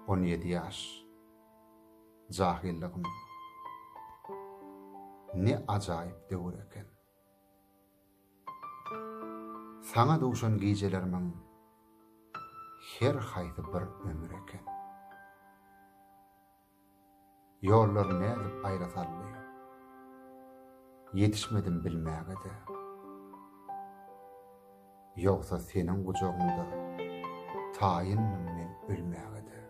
17 yaş. Jahilligim ne ajaýyp döwür eken. Saňa duşan gijelerimiň her haýsy bir ömür eken. Ýollar nädip aýrasaldy? Yetişmedim bilmägede. Ýogsa seniň gujagynda taýynmyň men ölmägede.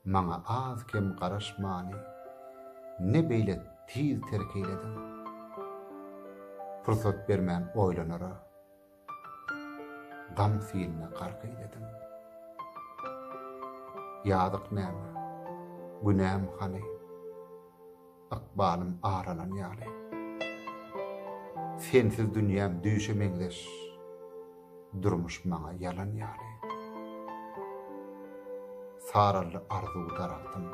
Maňa az kem garaşmany ne beýle tiz terk eyledim. Fursat bermän oýlanara gam fiiline gark eyledim. Ýadyk näme? Günäm hany? Akbalym aralan ýaly. Sensiz dünýäm düşemeňdeş. Durmuş maňa yalan ýaly. Sararly arzuw darapdym.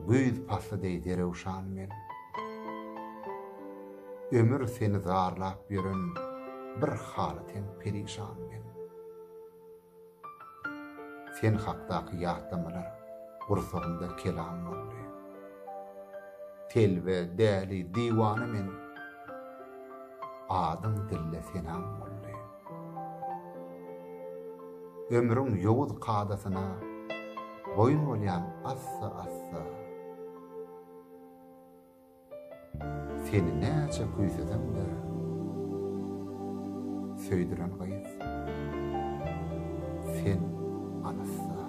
Güýz pasly derewşan men. Ömür seni zarlap ýören bir halatyň perişan men. Sen hakdaky ýatlamalar gursagynda kelam boldy. Telwe, däli, diwana men. Adyň dille senam boldy. Ömrüň ýowuz qadasyna boyun bolýan assa. Seni näçe güýsezem-de söýdiren gaýys. Sen anassa.